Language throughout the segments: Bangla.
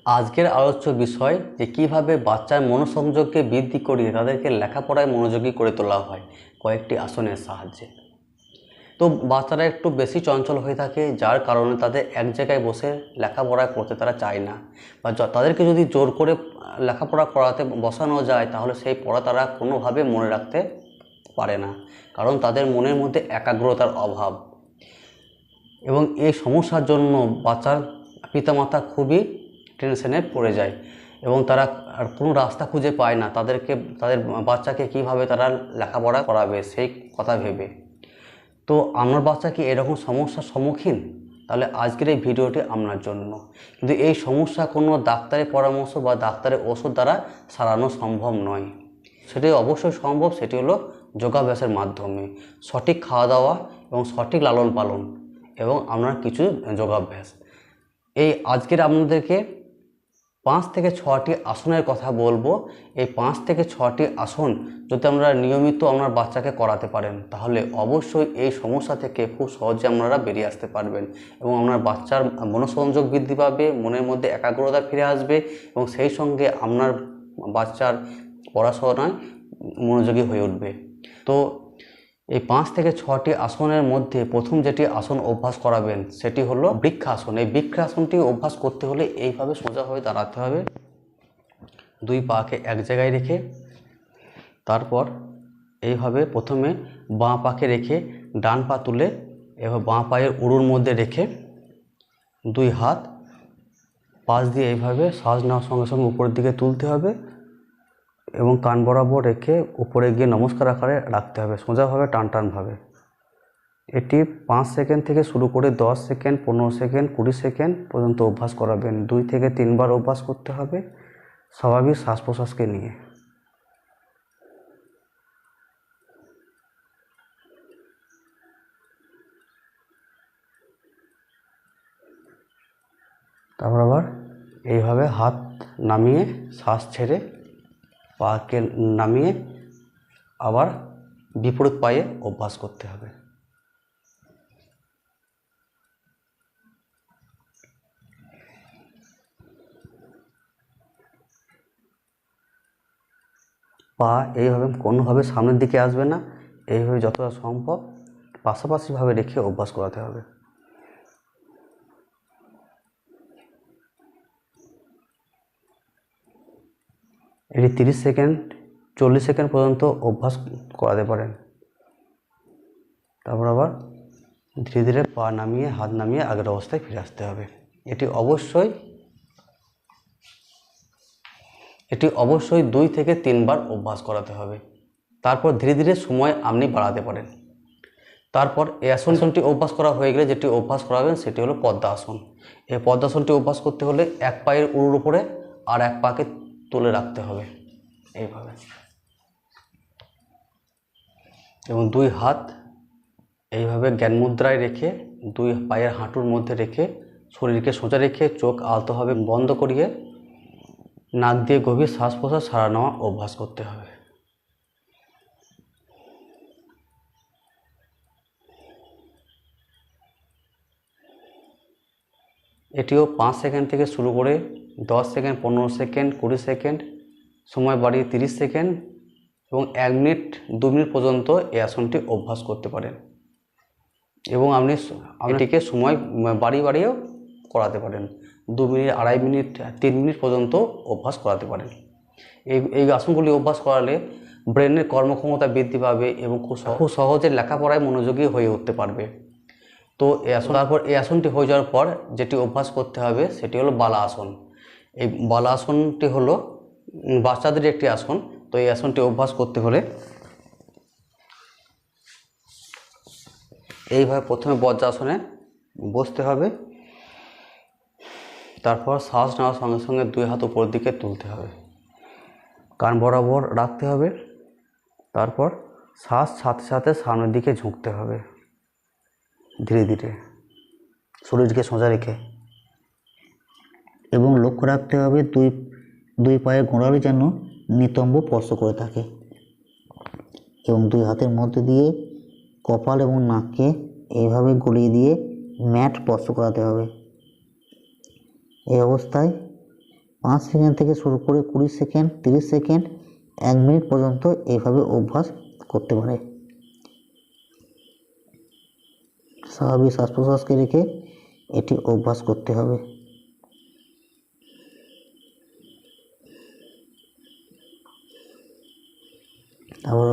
আজকের আলোচ্য বিষয় যে কিভাবে বাচ্চার মনোসংযোগকে বৃদ্ধি করিয়ে তাদেরকে লেখাপড়ায় মনোযোগী করে তোলা হয় কয়েকটি আসনের সাহায্যে। তো বাচ্চারা একটু বেশি চঞ্চল হয়ে থাকে, যার কারণে তাদের এক জায়গায় বসে লেখাপড়া করতে তারা চায় না, বা তাদেরকে যদি জোর করে লেখাপড়া করাতে বসানো যায় তাহলে সেই পড়া তারা কোনোভাবে মনে রাখতে পারে না, কারণ তাদের মনের মধ্যে একাগ্রতার অভাব। এবং এই সমস্যার জন্য বাচ্চার পিতামাতা খুবই টেনশনে পড়ে যায় এবং তারা আর কোনো রাস্তা খুঁজে পায় না তাদের বাচ্চাকে কিভাবে তারা লেখাপড়া করাবে সেই কথা ভেবে। তো আপনার বাচ্চা কি এরকম সমস্যার সম্মুখীন? তাহলে আজকের এই ভিডিওটি আপনার জন্য। কিন্তু এই সমস্যা কোনো ডাক্তারের পরামর্শ বা ডাক্তারের ওষুধ দ্বারা সারানো সম্ভব নয়। সেটি অবশ্যই সম্ভব, সেটি হলো যোগাভ্যাসের মাধ্যমে, সঠিক খাওয়া দাওয়া এবং সঠিক লালন পালন এবং আপনার কিছু যোগাভ্যাস। এই আজকের আপনাদেরকে 5 থেকে 6টি আসনের কথা বলবো। এই 5 থেকে 6টি আসন যদি আপনারা নিয়মিত আপনার বাচ্চাকে করাতে পারেন তাহলে অবশ্যই এই সমস্যা থেকে খুব সহজে আপনারা বেরিয়ে আসতে পারবেন এবং আপনার বাচ্চার মনোসংযোগ বৃদ্ধি পাবে, মনের মধ্যে একাগ্রতা ফিরে আসবে এবং সেই সঙ্গে আপনার বাচ্চার পড়াশোনায় মনোযোগী হয়ে উঠবে। তো এই 5 থেকে 6টি আসনের মধ্যে প্রথম যেটি আসন অভ্যাস করাবেন সেটি হলো বৃক্ষাসন। এই বৃক্ষাসনটি অভ্যাস করতে হলে এইভাবে সোজা হয়ে দাঁড়াতে হবে, দুই পাকে এক জায়গায় রেখে। তারপর এইভাবে প্রথমে বাঁ পাকে রেখে ডান পা তুলে এবার বাঁ পায়ের উড়ুর মধ্যে রেখে দুই হাত পাশ দিয়ে এইভাবে শ্বাস নেওয়ার সঙ্গে সঙ্গে উপরের দিকে তুলতে হবে এবং কান বরাবর রেখে উপরে গিয়ে নমস্কার আকারে রাখতে হবে, সোজাভাবে টানভাবে। এটি 5 সেকেন্ড থেকে শুরু করে 10 সেকেন্ড, 15 সেকেন্ড, 20 সেকেন্ড পর্যন্ত অভ্যাস করাবেন। 2 থেকে 3 বার অভ্যাস করতে হবে স্বাভাবিক শ্বাস প্রশ্বাসকে নিয়ে। তারপর আবার এইভাবে হাত নামিয়ে শ্বাস ছেড়ে পাকে নামিয়ে আবার বিপরীত পায়ে অভ্যাস করতে হবে। পা এইভাবে কোনোভাবে সামনের দিকে আসবে না, এইভাবে যতটা সম্ভব পাশাপাশিভাবে রেখে অভ্যাস করাতে হবে। এটি 30 সেকেন্ড 40 সেকেন্ড পর্যন্ত অভ্যাস করাতে পারেন। তারপর আবার ধীরে ধীরে পা নামিয়ে হাত নামিয়ে আগের অবস্থায় ফিরে আসতে হবে। এটি অবশ্যই 2 থেকে 3 বার অভ্যাস করাতে হবে। তারপর ধীরে ধীরে সময় আপনি বাড়াতে পারেন। তারপর এই আসনটি অভ্যাস করা হয়ে গেলে যেটি অভ্যাস করাবেন সেটি হলো পদ্মাসন। এই পদ্মাসনটি অভ্যাস করতে হলে এক পায়ের উড়ুর উপরে আর এক পাকে তুলে রাখতে হবে এইভাবে এবং দুই হাত এইভাবে জ্ঞান মুদ্রায় রেখে দুই পায়ের হাঁটুর মধ্যে রেখে শরীরকে সোজা রেখে চোখ আলতোভাবে বন্ধ করিয়ে নাক দিয়ে গভীর শ্বাস প্রশ্বাস ছাড়া নেওয়া অভ্যাস করতে হবে। এটিও 5 সেকেন্ড থেকে শুরু করে 10 সেকেন্ড, 15 সেকেন্ড, 20 সেকেন্ড, সময় বাড়িয়ে 30 সেকেন্ড এবং 1 মিনিট 2 মিনিট পর্যন্ত এই আসনটি অভ্যাস করতে পারেন এবং আপনি এটিকে সময় বাড়িয়েও করাতে পারেন। 2 মিনিট, 2.5 মিনিট, 3 মিনিট পর্যন্ত অভ্যাস করাতে পারেন। এই আসনগুলি অভ্যাস করালে ব্রেনের কর্মক্ষমতা বৃদ্ধি পাবে এবং খুব সহজে লেখাপড়ায় মনোযোগী হয়ে উঠতে পারবে। তো তারপর এই আসনটি হয়ে যাওয়ার পর যেটি অভ্যাস করতে হবে সেটি হলো বালা আসন। এই বালা আসনটি হলো বাচ্চাদের একটি আসন। তো এই আসনটি অভ্যাস করতে হলে এইভাবে প্রথমে বজ্রাসনে বসতে হবে, তারপর শ্বাস নেওয়ার সঙ্গে সঙ্গে 2 হাত উপরের দিকে তুলতে হবে, কান বরাবর রাখতে হবে, তারপর শ্বাস সাথে সাথে সামনের দিকে ঝুঁকতে হবে ধীরে ধীরে শরীরকে সোজা রেখে এবং লক্ষ্য রাখতে হবে দুই পায়ের গোড়ালি যেন নিতম্ব স্পর্শ করে থাকে এবং 2 হাতের মধ্যে দিয়ে কপাল এবং নাককে এইভাবে গলিয়ে দিয়ে ম্যাট স্পর্শ করাতে হবে। এই অবস্থায় 5 সেকেন্ড থেকে শুরু করে 20 সেকেন্ড, 30 সেকেন্ড, 1 মিনিট পর্যন্ত এইভাবে অভ্যাস করতে পারে। স্বাভাবিক শ্বাস প্রশ্বাসকে রেখে এটি অভ্যাস করতে হবে। তারপর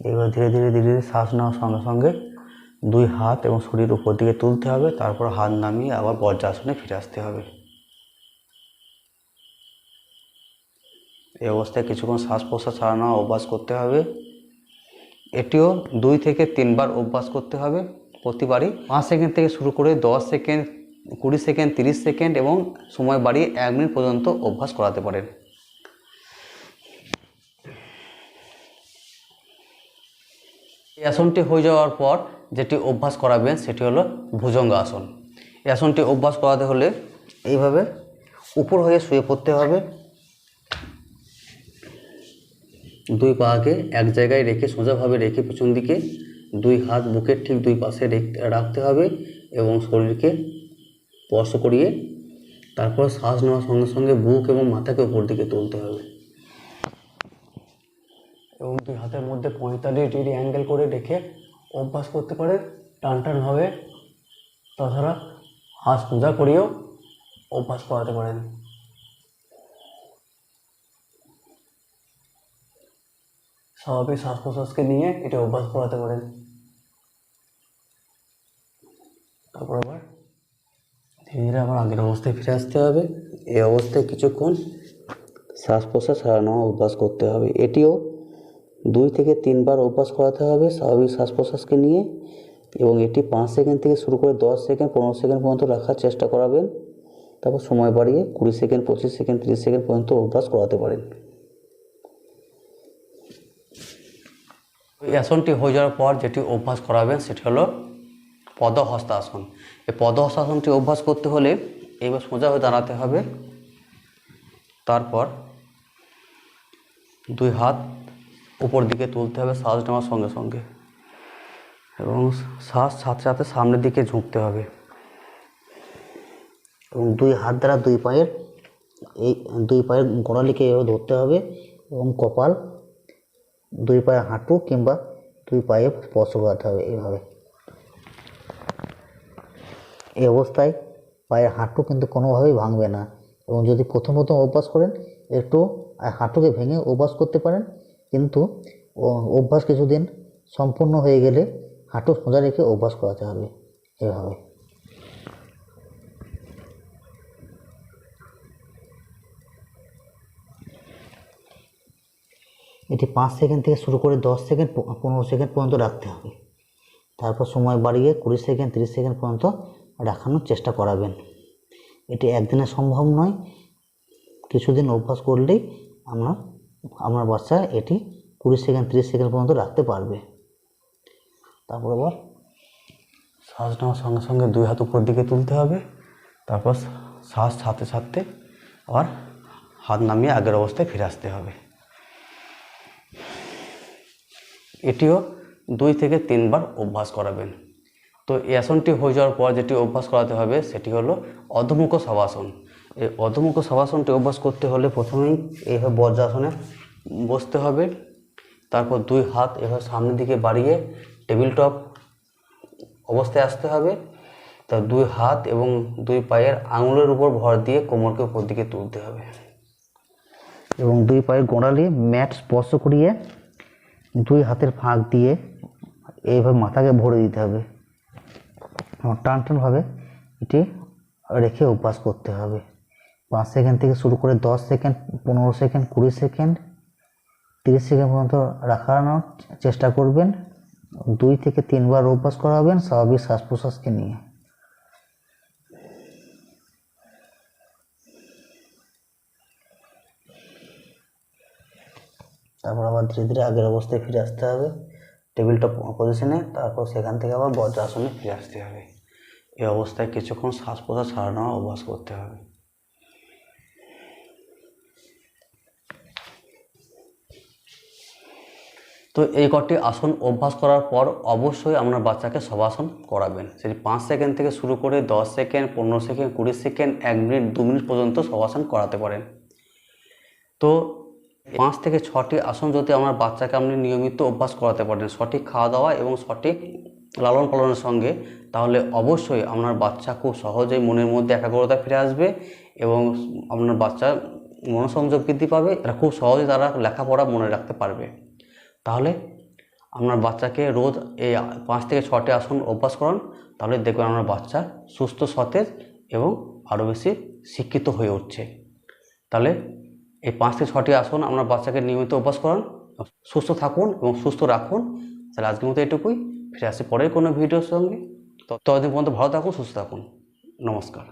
এবার ধীরে ধীরে ধীরে ধীরে শ্বাস নেওয়ার সঙ্গে সঙ্গে 2 হাত এবং শরীর উপর দিকে তুলতে হবে, তারপর হাত নামিয়ে আবার বজ্রাসনে ফিরে আসতে হবে। এই অবস্থায় কিছুক্ষণ শ্বাস প্রশ্বাস ছাড়ানো অভ্যাস করতে হবে। এটিও 2 থেকে 3 বার অভ্যাস করতে হবে প্রতিবারই। 5 সেকেন্ড থেকে শুরু করে 10 সেকেন্ড, 20 সেকেন্ড, 30 সেকেন্ড এবং সময় বাড়িয়ে 1 মিনিট পর্যন্ত অভ্যাস করাতে পারেন। এই আসনটি হয়ে যাওয়ার পর যেটি অভ্যাস করাবেন সেটি হলো ভুজঙ্গ আসন। এই আসনটি অভ্যাস করাতে হলে এইভাবে উপর হয়ে শুয়ে পড়তে হবে। 2 পাকে এক জায়গায় রেখে সোজাভাবে রেখে পিছন দিকে 2 হাত বুকের ঠিক 2 পাশে রাখতে হবে এবং শরীরকে স্পর্শ করিয়ে তারপর শ্বাস নেওয়ার সঙ্গে সঙ্গে বুক এবং মাথাকে উপর দিকে তুলতে হবে এবং 2 হাতের মধ্যে 45 ডিগ্রি অ্যাঙ্গেল করে রেখে অভ্যাস করতে পারে টানটানভাবে। তাছাড়া হাত সোজা করিয়েও অভ্যাস করাতে পারেন। স্বাভাবিক শ্বাস প্রশ্বাসকে নিয়ে এটা অভ্যাস করাতে পারেন। তারপর আবার ধীরে ধীরে আবার আগের অবস্থায় ফিরে আসতে হবে। এই অবস্থায় কিছুক্ষণ শ্বাস প্রশ্বাস ছাড়ানো অভ্যাস করতে হবে। এটিও 2 থেকে 3 বার অভ্যাস করাতে হবে স্বাভাবিক শ্বাস প্রশ্বাসকে নিয়ে এবং এটি 5 সেকেন্ড থেকে শুরু করে 10 সেকেন্ড, 15 সেকেন্ড পর্যন্ত রাখার চেষ্টা করাবেন। তারপর সময় বাড়িয়ে 20 সেকেন্ড, 25 সেকেন্ড, 30 সেকেন্ড পর্যন্ত অভ্যাস করাতে পারেন। এই আসনটি হয়ে যাওয়ার পর যেটি অভ্যাস করাবেন সেটি হলো পদহস্তাসন। এই পদহস্তাসনটি অভ্যাস করতে হলে এইবার সোজা হয়ে দাঁড়াতে হবে। তারপর 2 হাত উপর দিকে তুলতে হবে শ্বাস নেওয়ার সঙ্গে সঙ্গে এবং শ্বাস সাথে সাথে সামনের দিকে ঝুঁকতে হবে এবং 2 হাত দ্বারা 2 পায়ের গোড়ালিকে এভাবে ধরতে হবে এবং কপাল 2 পায়ের হাঁটু কিংবা 2 পায়ে স্পর্শ করাতে হবে এইভাবে। এই অবস্থায় পায়ের হাঁটু কিন্তু কোনোভাবেই ভাঙবে না এবং যদি প্রথম অভ্যাস করেন একটু হাঁটুকে ভেঙে অভ্যাস করতে পারেন, কিন্তু অভ্যাস কিছুদিন সম্পূর্ণ হয়ে গেলে হাঁটু সোজা রেখে অভ্যাস করাতে হবে এভাবে। এটি 5 সেকেন্ড থেকে শুরু করে 10 সেকেন্ড, 15 সেকেন্ড পর্যন্ত রাখতে হবে। তারপর সময় বাড়িয়ে 20 সেকেন্ড, 30 সেকেন্ড পর্যন্ত রাখানোর চেষ্টা করাবেন। এটি একদিনে সম্ভব নয়, কিছুদিন অভ্যাস করলেই আপনার বাচ্চা এটি 20 সেকেন্ড, 30 সেকেন্ড পর্যন্ত রাখতে পারবে। তারপর আবার শ্বাস নেওয়ার সঙ্গে সঙ্গে 2 হাত উপর দিকে তুলতে হবে। তারপর শ্বাস ছাড়তে ছাড়তে আবার হাত নামিয়ে আগের অবস্থায় ফিরে আসতে হবে। এটিও 2 থেকে 3 বার অভ্যাস করাবেন। তো এই আসনটি হয়ে যাওয়ার পর যেটি অভ্যাস করাতে হবে সেটি হলো অধোমুখ শবাসন। এই অধোমুখ শবাসনটি অভ্যাস করতে হলে প্রথমেই এইভাবে বজ্রাসনে বসতে হবে। তারপর 2 হাত এভাবে সামনের দিকে বাড়িয়ে টেবিল টপ অবস্থায় আসতে হবে। তার 2 হাত এবং 2 পায়ের আঙুলের উপর ভর দিয়ে কোমরকে উপর দিকে তুলতে হবে এবং 2 পায়ের গোড়ালি ম্যাট স্পর্শ করিয়ে 2 হাতের ফাঁক দিয়ে এইভাবে মাথাকে ভরে দিতে হবে এবং টানটানভাবে এটি রেখে অভ্যাস করতে হবে। 5 সেকেন্ড থেকে শুরু করে 10 সেকেন্ড, 15 সেকেন্ড, 20 সেকেন্ড, 30 সেকেন্ড পর্যন্ত রাখানোর চেষ্টা করবেন। 2 থেকে 3 বার অভ্যাস করাবেন স্বাভাবিক শ্বাস প্রশ্বাসকে নিয়ে। তারপর আবার ধীরে ধীরে আগের অবস্থায় ফিরে আসতে হবে টেবিল টপ পজিশনে। তারপর সেখান থেকে আবার বজ্রাসনে ফিরে আসতে হবে। এই অবস্থায় কিছুক্ষণ শ্বাস প্রশ্বাস ছাড়ানো অভ্যাস করতে হবে। তো এই কটি আসন অভ্যাস করার পর অবশ্যই আপনার বাচ্চাকে শবাসন করাবেন। সেটি 5 সেকেন্ড থেকে শুরু করে 10 second, 15 second, 20 second, 1 minute, 2 minute পর্যন্ত শবাসন করাতে পারেন। তো 5 থেকে 6টি আসন যদি আমার বাচ্চাকে আপনি নিয়মিত অভ্যাস করাতে পারেন সঠিক খাওয়া দাওয়া এবং সঠিক লালন পালনের সঙ্গে, তাহলে অবশ্যই আপনার বাচ্চা খুব সহজেই মনের মধ্যে একাগ্রতা ফিরে আসবে এবং আপনার বাচ্চার মনোসংযোগ বৃদ্ধি পাবে। এটা খুব সহজে তারা লেখাপড়া মনে রাখতে পারবে। তাহলে আপনার বাচ্চাকে রোজ এই 5 থেকে 6টি আসন অভ্যাস করান, তাহলে দেখবেন আপনার বাচ্চা সুস্থ, সতেজ এবং আরও বেশি শিক্ষিত হয়ে উঠছে। তাহলে এই 5 থেকে 6টি আসন আপনার বাচ্চাকে নিয়মিত অভ্যাস করান, সুস্থ থাকুন এবং সুস্থ রাখুন। তাহলে আজকের মতো এটুকুই, ফিরে আসি পরের কোনো ভিডিওর সঙ্গে। ততদিন পর্যন্ত ভালো থাকুন, সুস্থ থাকুন। নমস্কার।